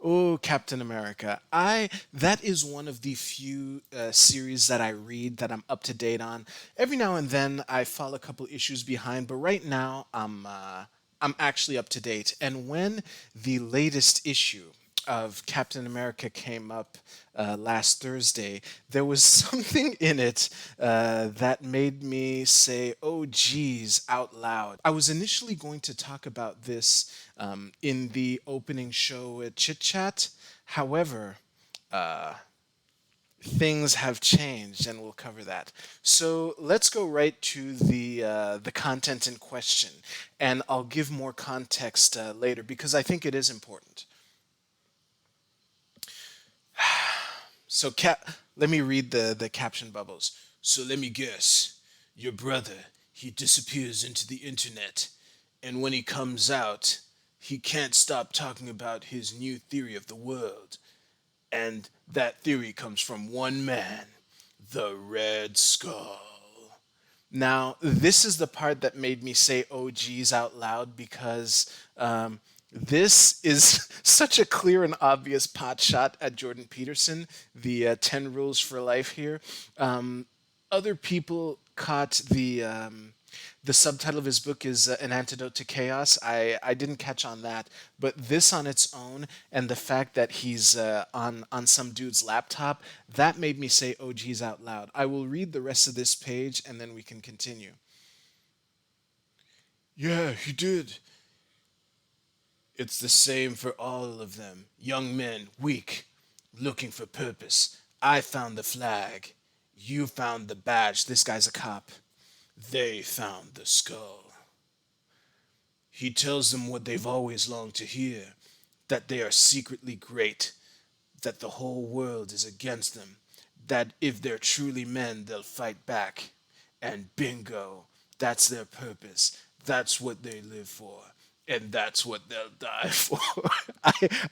Oh, Captain America. I That is one of the few series that I read that I'm up to date on. Every now and then I fall a couple issues behind, but right now I'm actually up to date. And when the latest issue of Captain America came up last Thursday, there was something in it that made me say, "Oh, geez," out loud. I was initially going to talk about this in the opening show at Chit Chat. However, things have changed, and we'll cover that. So let's go right to the content in question, and I'll give more context later because I think it is important. So, let me read the caption bubbles. So let me guess. Your brother, he disappears into the internet, and when he comes out, he can't stop talking about his new theory of the world. And that theory comes from one man, the Red Skull. Now, this is the part that made me say "oh geez" out loud because this is such a clear and obvious pot shot at Jordan Peterson, the 10 rules for life here. Other people caught the subtitle of his book is An Antidote to Chaos. I didn't catch on that, but this on its own and the fact that he's on some dude's laptop, that made me say "oh geez" out loud. I will read the rest of this page and then we can continue. Yeah, he did. It's the same for all of them. Young men, weak, looking for purpose. I found the flag. You found the badge. This guy's a cop. They found the skull. He tells them what they've always longed to hear, that they are secretly great, that the whole world is against them, that if they're truly men, they'll fight back. And bingo, that's their purpose. That's what they live for. And that's what they'll die for.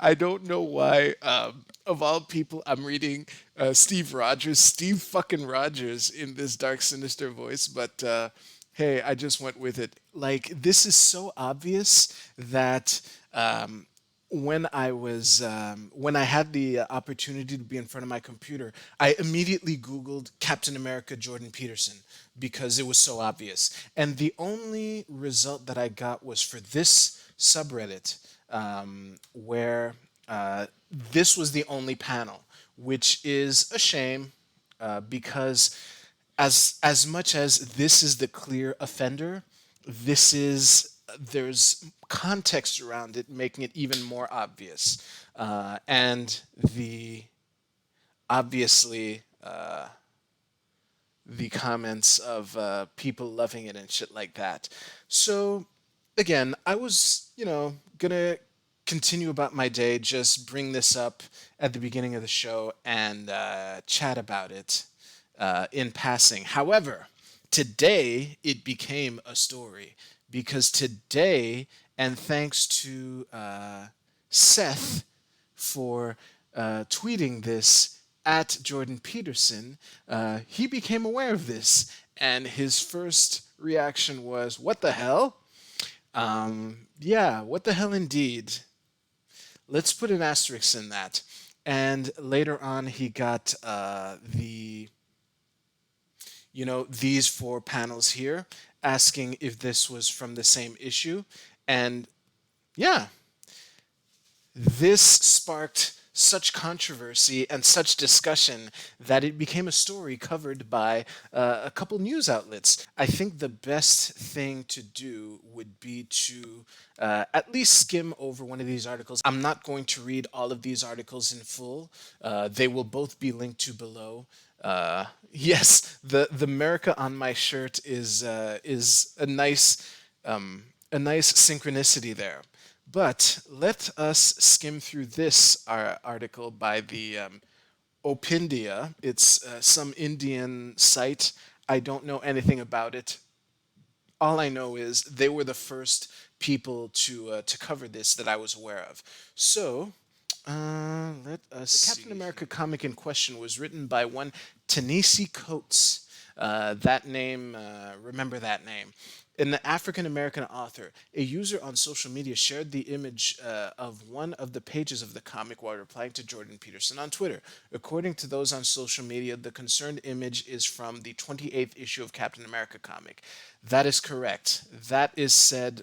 I don't know why, of all people, I'm reading Steve fucking Rogers in this dark, sinister voice, but hey, I just went with it. Like, this is so obvious that when I had the opportunity to be in front of my computer, I immediately Googled Captain America Jordan Peterson because it was so obvious. And the only result that I got was for this subreddit, where this was the only panel, which is a shame because as much as this is the clear offender, this is there's context around it, making it even more obvious, and the obviously the comments of people loving it and shit like that. So again, I was gonna continue about my day, just bring this up at the beginning of the show and chat about it in passing. However, today it became a story because today, and thanks to Seth for tweeting this at Jordan Peterson, he became aware of this, and his first reaction was, "What the hell?" Yeah, what the hell indeed. Let's put an asterisk in that. And later on, he got these four panels here asking if this was from the same issue. And yeah, this sparked such controversy and such discussion that it became a story covered by a couple news outlets. I think the best thing to do would be to at least skim over one of these articles. I'm not going to read all of these articles in full. They will both be linked to below. Yes, the America on my shirt is a nice synchronicity there. But let us skim through this article by the Opindia. It's some Indian site. I don't know anything about it. All I know is they were the first people to cover this that I was aware of. So let us. The Captain America comic in question was written by one Ta-Nehisi Coates. That name, remember that name. An African American author, a user on social media shared the image of one of the pages of the comic while replying to Jordan Peterson on Twitter. According to those on social media, the concerned image is from the 28th issue of Captain America comic. That is correct. That is said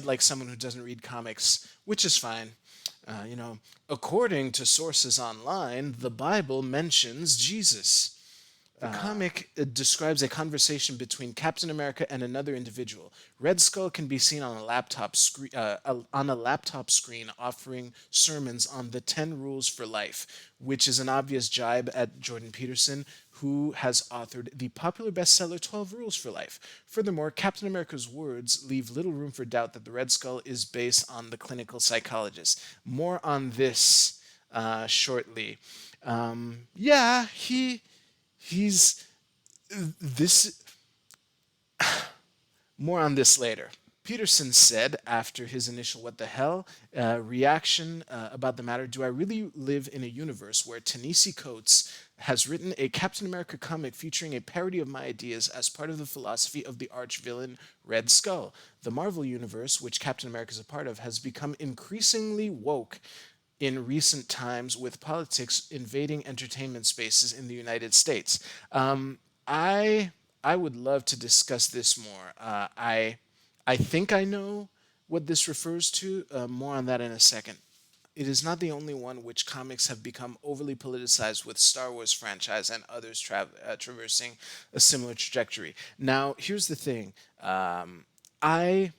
like someone who doesn't read comics, which is fine. According to sources online, the Bible mentions Jesus. The comic describes a conversation between Captain America and another individual. Red Skull can be seen on a laptop screen offering sermons on the 10 rules for life, which is an obvious jibe at Jordan Peterson, who has authored the popular bestseller 12 Rules for Life. Furthermore, Captain America's words leave little room for doubt that the Red Skull is based on the clinical psychologist. More on this shortly. Yeah, he's this more on this later. Peterson said after his initial what the hell reaction about the matter, do I really live in a universe where Ta-Nehisi Coates has written a Captain America comic featuring a parody of my ideas as part of the philosophy of the arch villain Red Skull? The Marvel universe, which Captain America is a part of, has become increasingly woke in recent times with politics invading entertainment spaces in the United States. I I would love to discuss this more. I think I know what this refers to. More on that in a second. It is not the only one which comics have become overly politicized, with Star Wars franchise and others traversing a similar trajectory. Now, here's the thing. I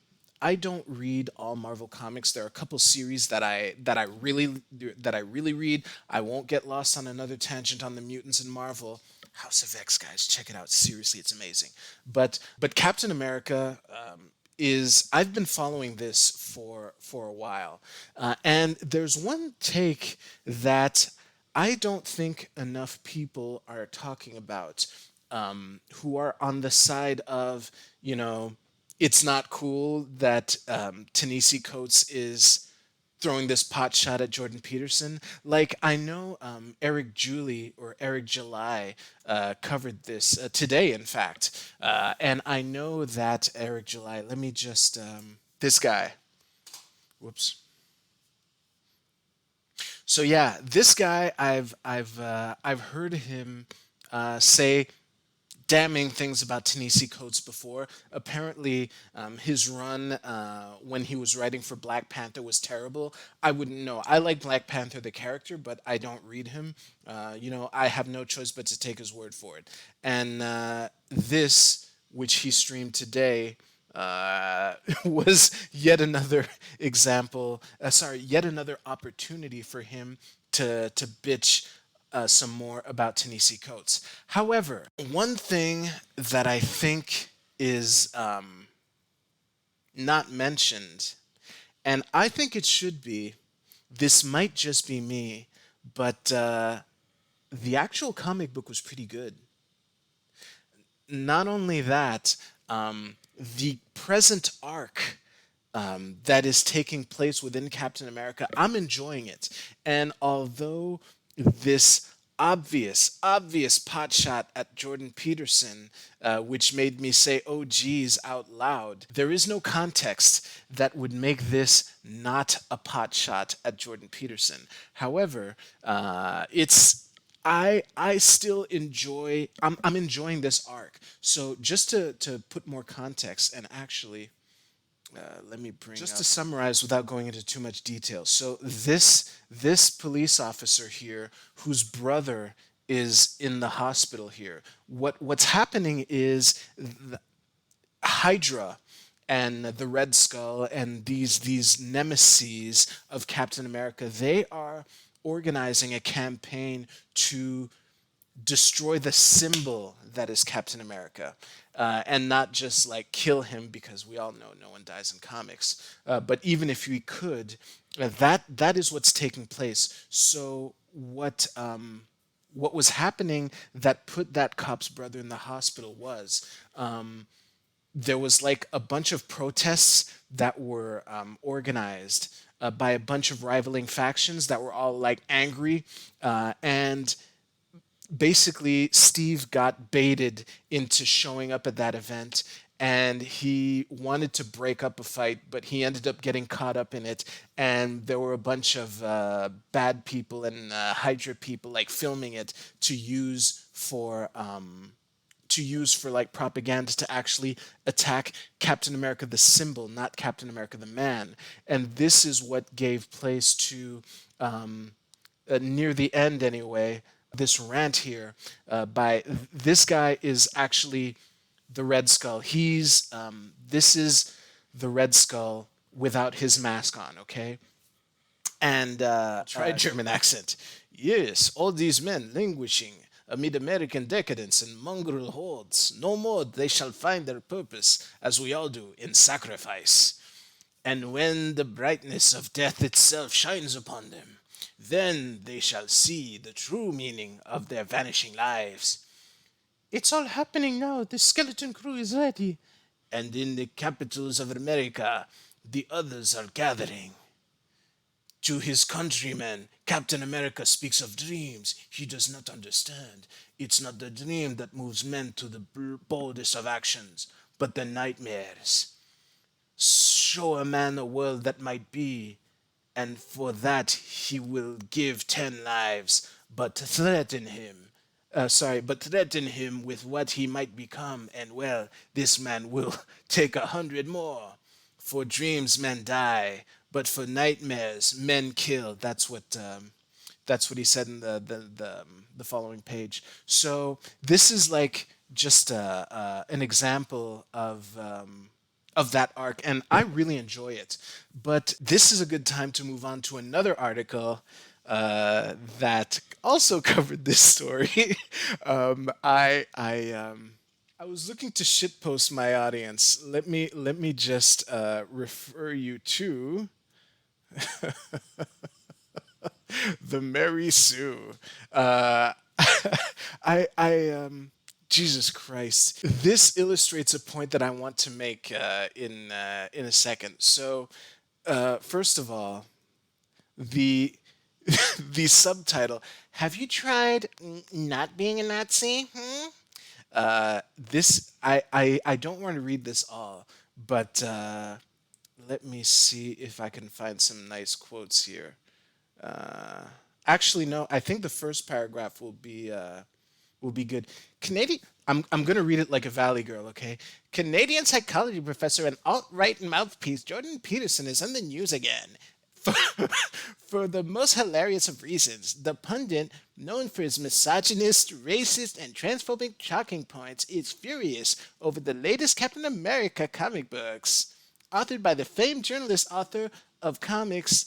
I don't read all Marvel comics. There are a couple series that I really read. I won't get lost on another tangent on the mutants in Marvel. House of X, guys, check it out. Seriously, it's amazing. But Captain America is I've been following this for a while, and there's one take that I don't think enough people are talking about, who are on the side of, it's not cool that Ta-Nehisi Coates is throwing this pot shot at Jordan Peterson. Like, I know Eric July covered this today, in fact. And I know that Eric July, let me just, this guy, whoops. So yeah, this guy, I've heard him say damning things about Ta-Nehisi Coates before. Apparently, his run when he was writing for Black Panther was terrible. I wouldn't know. I like Black Panther the character, but I don't read him. I have no choice but to take his word for it. And this, which he streamed today, was yet another example. Yet another opportunity for him to bitch some more about Ta-Nehisi Coates. However, one thing that I think is not mentioned, and I think it should be, this might just be me, but the actual comic book was pretty good. Not only that, the present arc that is taking place within Captain America, I'm enjoying it. And although this obvious pot shot at Jordan Peterson, which made me say, oh geez, out loud, there is no context that would make this not a pot shot at Jordan Peterson. However, I still enjoy I'm enjoying this arc. So just to put more context, and actually let me bring just to summarize without going into too much detail. So this police officer here, whose brother is in the hospital here, what's happening is Hydra and the Red Skull and these nemesis of Captain America, they are organizing a campaign to destroy the symbol that is Captain America, and not just like kill him, because we all know no one dies in comics. But even if we could, that is what's taking place. So what was happening that put that cop's brother in the hospital was, there was like a bunch of protests that were organized by a bunch of rivaling factions that were all like angry, and basically Steve got baited into showing up at that event, and he wanted to break up a fight, but he ended up getting caught up in it. And there were a bunch of bad people and Hydra people like filming it to use for like propaganda to actually attack Captain America the symbol, not Captain America the man. And this is what gave place to near the end anyway, this rant here by this guy is actually the Red Skull. This is the Red Skull without his mask on, okay? And try German accent. Yes, all these men languishing amid American decadence and mongrel hordes, no more they shall find their purpose, as we all do, in sacrifice. And when the brightness of death itself shines upon them, then they shall see the true meaning of their vanishing lives. It's all happening now. The skeleton crew is ready. And in the capitals of America, the others are gathering. To his countrymen, Captain America speaks of dreams he does not understand. It's not the dream that moves men to the boldest of actions, but the nightmares. Show a man a world that might be, and for that he will give 10 lives, but threaten him with what he might become, and well, this man will take 100 more. For dreams men die, but for nightmares men kill. That's what he said in the following page. So this is like just an example of that arc, and I really enjoy it. But this is a good time to move on to another article that also covered this story. I was looking to shitpost my audience. Let me just refer you to the Mary Sue. Uh, Jesus Christ. This illustrates a point that I want to make in a second. So, first of all, the the subtitle. Have you tried not being a Nazi? Hmm? This I don't want to read this all, but let me see if I can find some nice quotes here. Uh, Actually, no. I think the first paragraph will be good. Canadian. I'm gonna read it like a Valley girl, okay? Canadian psychology professor and alt-right mouthpiece Jordan Peterson is on the news again. For, for the most hilarious of reasons, the pundit, known for his misogynist, racist, and transphobic talking points, is furious over the latest Captain America comic books. Authored by the famed journalist author of comics,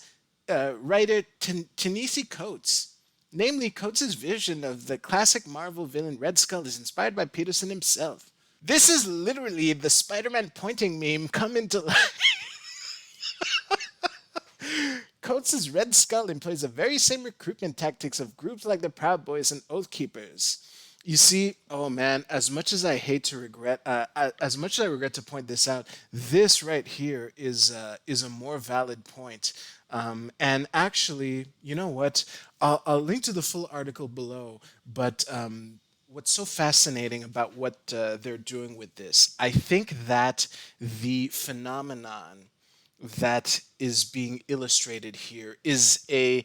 writer Ta-Nehisi Coates. Namely, Coates' vision of the classic Marvel villain Red Skull is inspired by Peterson himself. This is literally the Spider-Man pointing meme come into life. Coates' Red Skull employs the very same recruitment tactics of groups like the Proud Boys and Oath Keepers. You see, oh man, as much as I hate to regret, as much as I regret to point this out, this right here is a more valid point. And actually, you know what? I'll link to the full article below. But what's so fascinating about what they're doing with this, I think that the phenomenon that is being illustrated here it's a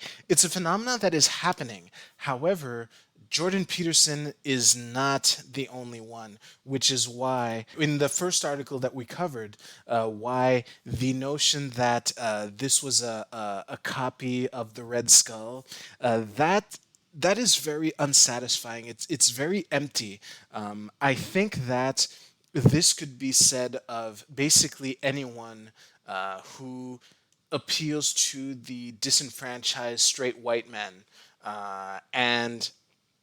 phenomenon that is happening. However, Jordan Peterson is not the only one, which is why in the first article that we covered, why the notion that this was a copy of the Red Skull, that is very unsatisfying. It's very empty. I think that this could be said of basically anyone who appeals to the disenfranchised straight white men, and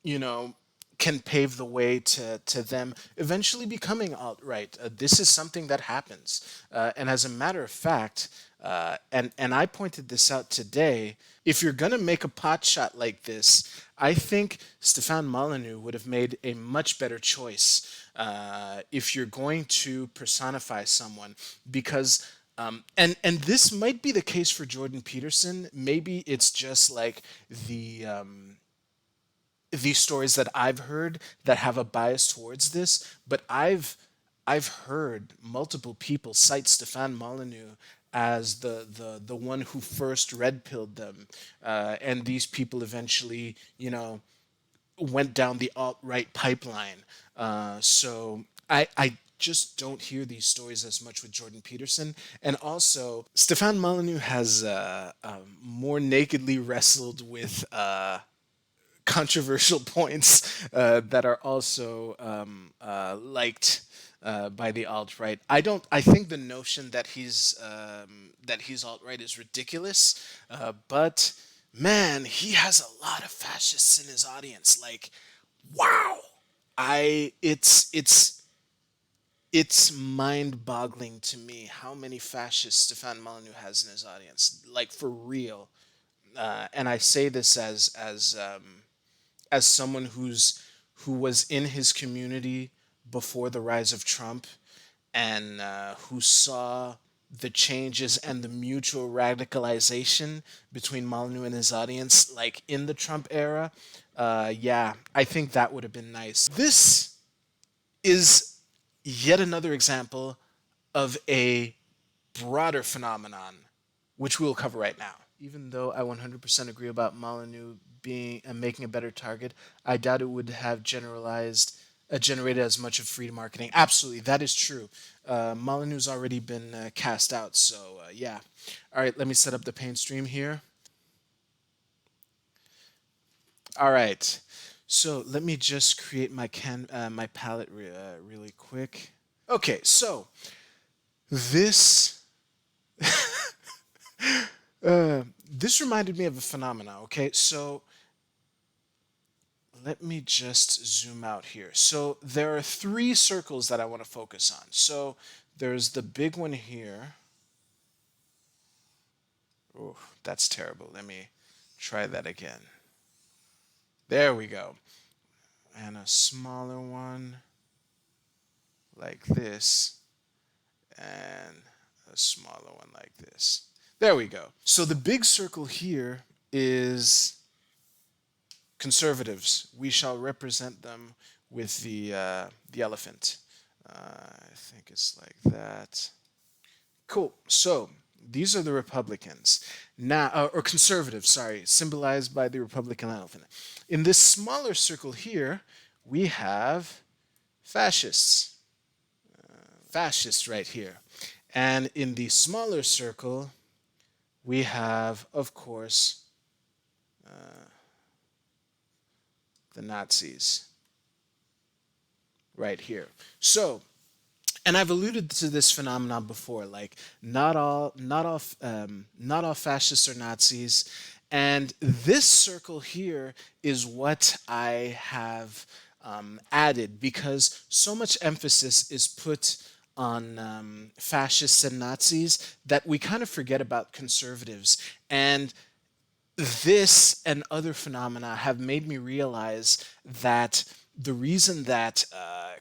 you know can pave the way to them eventually becoming alt-right. This is something that happens, and as a matter of fact, and I pointed this out today. If you're gonna make a pot shot like this, I think Stefan Molyneux would have made a much better choice if you're going to personify someone, because and this might be the case for Jordan Peterson. Maybe it's just like these stories that I've heard that have a bias towards this, but I've heard multiple people cite Stefan Molyneux as the one who first red pilled them, and these people eventually, went down the alt right pipeline. So I just don't hear these stories as much with Jordan Peterson. And also, Stefan Molyneux has more nakedly wrestled with controversial points that are also liked by the alt right. I think the notion that he's alt right is ridiculous, but man, he has a lot of fascists in his audience. Like, wow, I it's mind-boggling to me how many fascists Stefan Molyneux has in his audience. Like, for real. And I say this as someone who was in his community before the rise of Trump, and who saw the changes and the mutual radicalization between Molyneux and his audience, like in the Trump era. Yeah, I think that would have been nice. This is yet another example of a broader phenomenon, which we'll cover right now. Even though I 100% agree about Molyneux being and making a better target, I doubt it would have generated as much of free marketing. Absolutely, that is true. Molyneux's already been cast out, so yeah. All right, let me set up the paint stream here. All right, so let me just create my palette really quick. Okay, so this this reminded me of a phenomena. Okay, so let me just zoom out here. So there are three circles that I want to focus on. So there's the big one here. Oh, that's terrible. Let me try that again. There we go. And a smaller one like this, and a smaller one like this. There we go. So the big circle here is conservatives. We shall represent them with the elephant. I think it's like that. Cool. So these are the Republicans now, or conservatives, sorry, symbolized by the Republican elephant. In this smaller circle here, we have fascists, fascists right here, and in the smaller circle, we have, of course, the Nazis right here. So, and I've alluded to this phenomenon before. Like, not all fascists are Nazis, and this circle here is what I have added because so much emphasis is put on fascists and Nazis that we kind of forget about conservatives. And this and other phenomena have made me realize that the reason that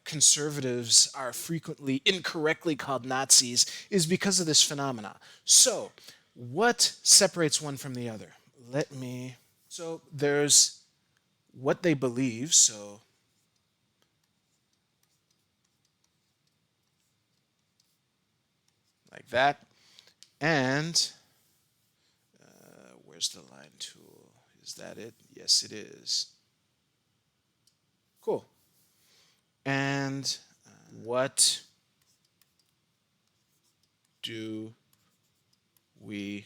conservatives are frequently incorrectly called Nazis is because of this phenomena. So, what separates one from the other? Let me. So, there's what they believe, so like that. And where's the line tool? Is that it? Yes, it is. Cool. And what do we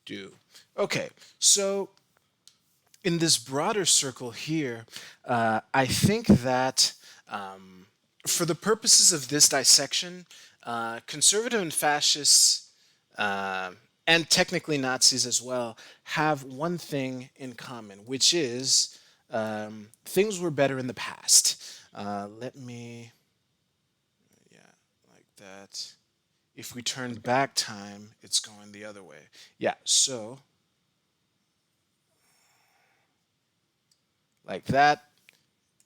do? Okay, so in this broader circle here, I think that for the purposes of this dissection, conservative and fascists, and technically Nazis as well, have one thing in common, which is things were better in the past. Let me, yeah, like that. If we turn back time, it's going the other way. Yeah, so like that.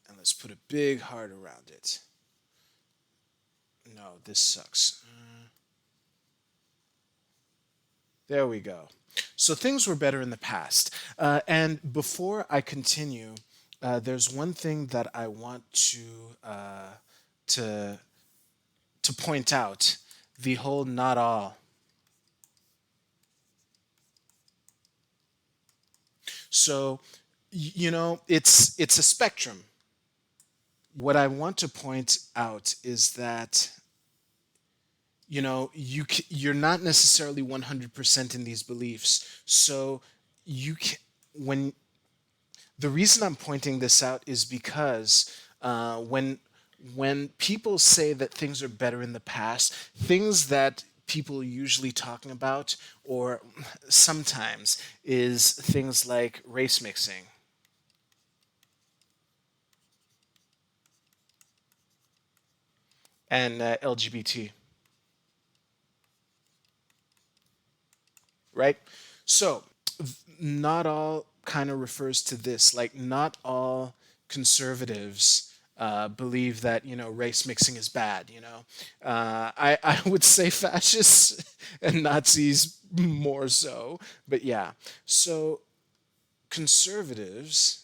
And let's put a big heart around it. No, this sucks. There we go. So things were better in the past. And before I continue, there's one thing that I want to to point out the whole not all. So, it's a spectrum. What I want to point out is that you're not necessarily 100% in these beliefs. So you can, when the reason I'm pointing this out is because when people say that things are better in the past, things that people are usually talking about, or sometimes, is things like race mixing and LGBT, right? So not all kind of refers to this. Like, not all conservatives believe that race mixing is bad. I would say fascists and Nazis more so, but yeah. So conservatives,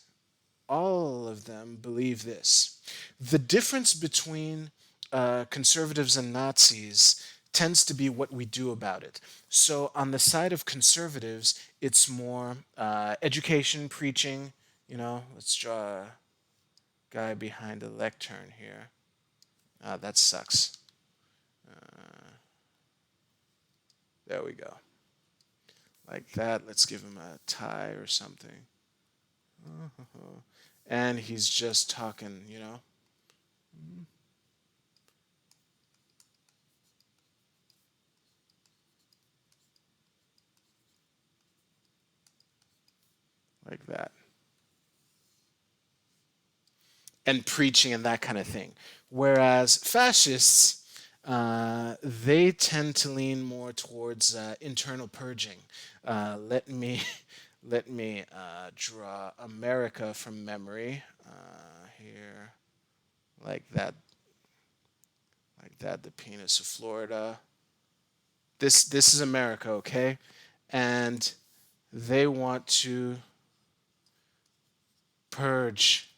all of them believe this. The difference between conservatives and Nazis tends to be what we do about it. So, on the side of conservatives, it's more education, preaching. Let's draw a guy behind a lectern here. That sucks. There we go. Like that. Let's give him a tie or something. And he's just talking. Like that. And preaching and that kind of thing. Whereas fascists, they tend to lean more towards internal purging. Let me let me draw America from memory here, like that, like that. The penis of Florida. This is America, okay? And they want to purge.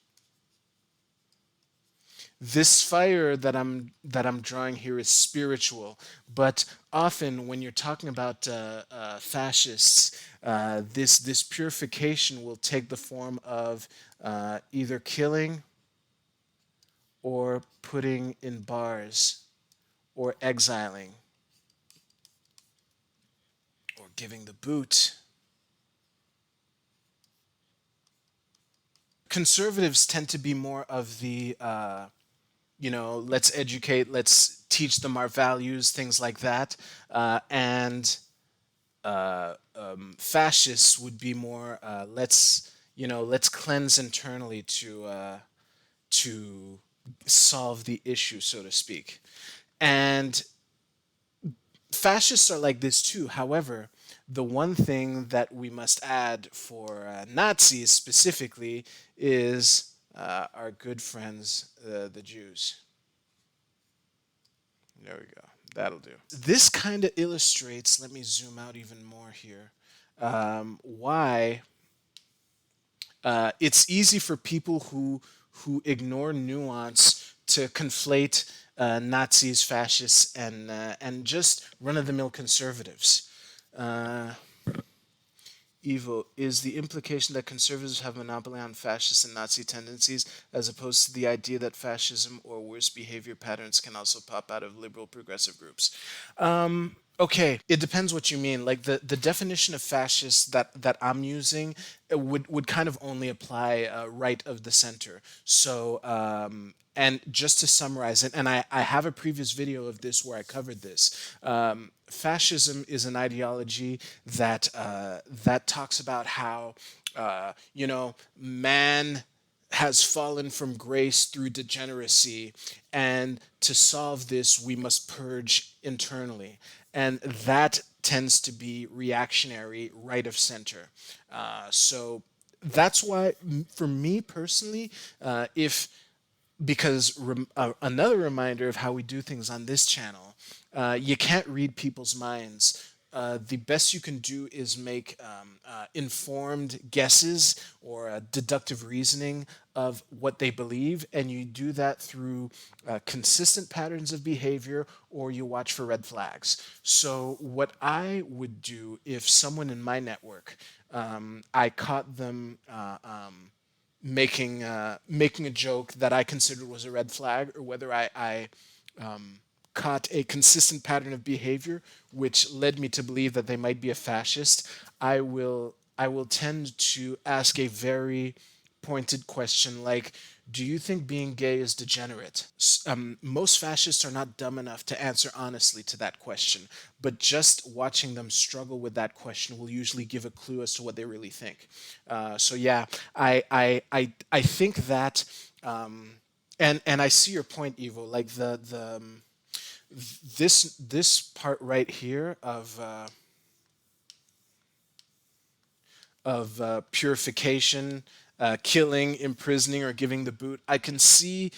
This fire that I'm drawing here is spiritual, but often when you're talking about fascists, this purification will take the form of either killing or putting in bars or exiling or giving the boot. Conservatives tend to be more of the let's educate, let's teach them our values, things like that. And fascists would be more let's cleanse internally to solve the issue, so to speak. And fascists are like this too. However, the one thing that we must add for Nazis specifically is our good friends, the Jews. There we go. That'll do. This kind of illustrates, let me zoom out even more here, why it's easy for people who ignore nuance to conflate Nazis, fascists, and just run-of-the-mill conservatives. Uh, Evo, is the implication that conservatives have a monopoly on fascist and Nazi tendencies, as opposed to the idea that fascism or worse behavior patterns can also pop out of liberal progressive groups? Okay, it depends what you mean. Like the definition of fascist that I'm using would kind of only apply right of the center. So and just to summarize it, and I have a previous video of this where I covered this. Fascism is an ideology that talks about how man has fallen from grace through degeneracy, and to solve this, we must purge internally, and that tends to be reactionary, right of center. So that's why, for me personally, if because another reminder of how we do things on this channel, you can't read people's minds. the best you can do is make informed guesses or deductive reasoning of what they believe, and you do that through consistent patterns of behavior, or you watch for red flags. So, what I would do if someone in my network, I caught them making a joke that I considered was a red flag, or whether I caught a consistent pattern of behavior which led me to believe that they might be a fascist, I will tend to ask a very pointed question like, do you think being gay is degenerate? Most fascists are not dumb enough to answer honestly to that question, but just watching them struggle with that question will usually give a clue as to what they really think. So yeah, I think that, and I see your point, Evo. Like this part right here of purification, killing, imprisoning, or giving the boot. I can see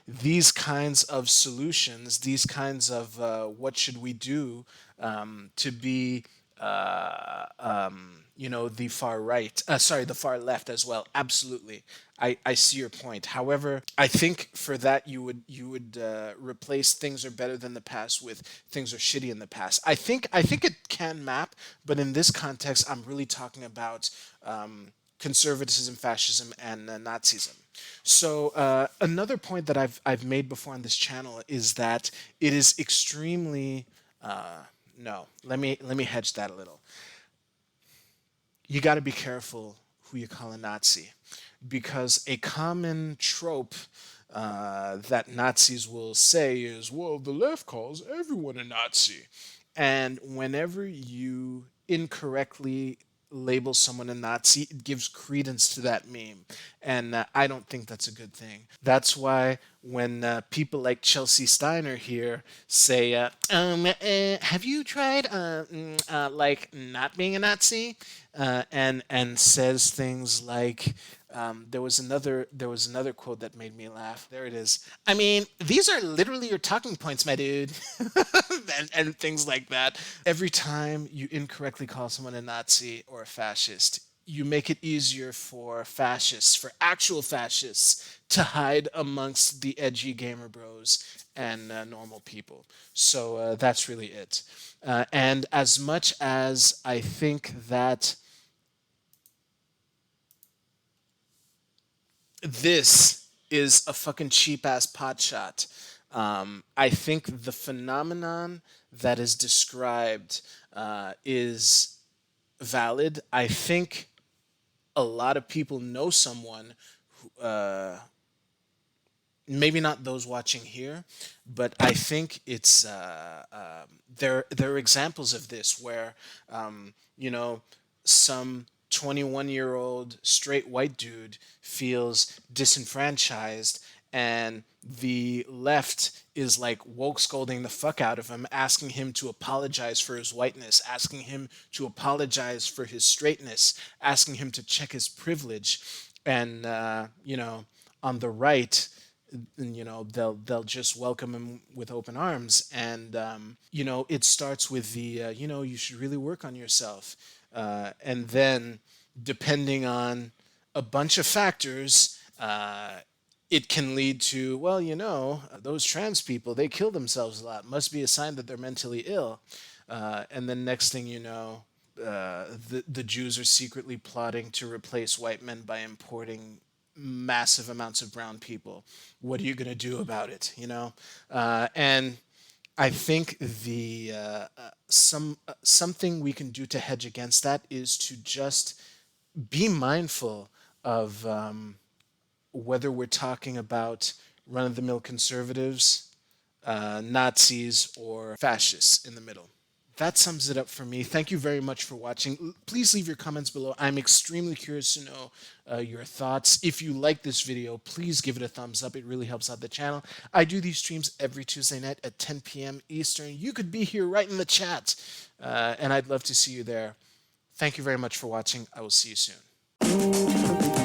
these kinds of solutions, these kinds of what should we do to be, the far right, sorry, the far left as well. Absolutely. I see your point. However, I think for that you would replace things are better than the past with things are shitty in the past. I think it can map, but in this context, I'm really talking about conservatism, fascism, and Nazism. So another point that I've made before on this channel is that it is extremely no. Let me hedge that a little. You got to be careful who you call a Nazi, because a common trope that Nazis will say is, well, the left calls everyone a Nazi. And whenever you incorrectly label someone a Nazi, it gives credence to that meme. And I don't think that's a good thing. That's why when people like Chelsea Steiner here say, have you tried like not being a Nazi? And says things like, there was another quote that made me laugh. There it is. I mean, these are literally your talking points, my dude, and things like that. Every time you incorrectly call someone a Nazi or a fascist, you make it easier for fascists, for actual fascists, to hide amongst the edgy gamer bros and normal people. So that's really it. And as much as I think that this is a fucking cheap ass pot shot. I think the phenomenon that is described is valid. I think a lot of people know someone maybe not those watching here, but I think it's there are examples of this where you know some 21-year-old straight white dude feels disenfranchised, and the left is like woke scolding the fuck out of him, asking him to apologize for his whiteness, asking him to apologize for his straightness, asking him to check his privilege, and on the right, they'll just welcome him with open arms. And it starts with the you should really work on yourself, and then depending on a bunch of factors, it can lead to, well, those trans people, they kill themselves a lot, must be a sign that they're mentally ill. And then next thing you know, the Jews are secretly plotting to replace white men by importing massive amounts of brown people. What are you going to do about it? And I think the something we can do to hedge against that is to just be mindful of whether we're talking about run-of-the-mill conservatives, Nazis, or fascists in the middle. That sums it up for me. Thank you very much for watching. Please leave your comments below. I'm extremely curious to know your thoughts. If you like this video, please give it a thumbs up. It really helps out the channel. I do these streams every Tuesday night at 10 p.m. Eastern. You could be here right in the chat, and I'd love to see you there. Thank you very much for watching. I will see you soon.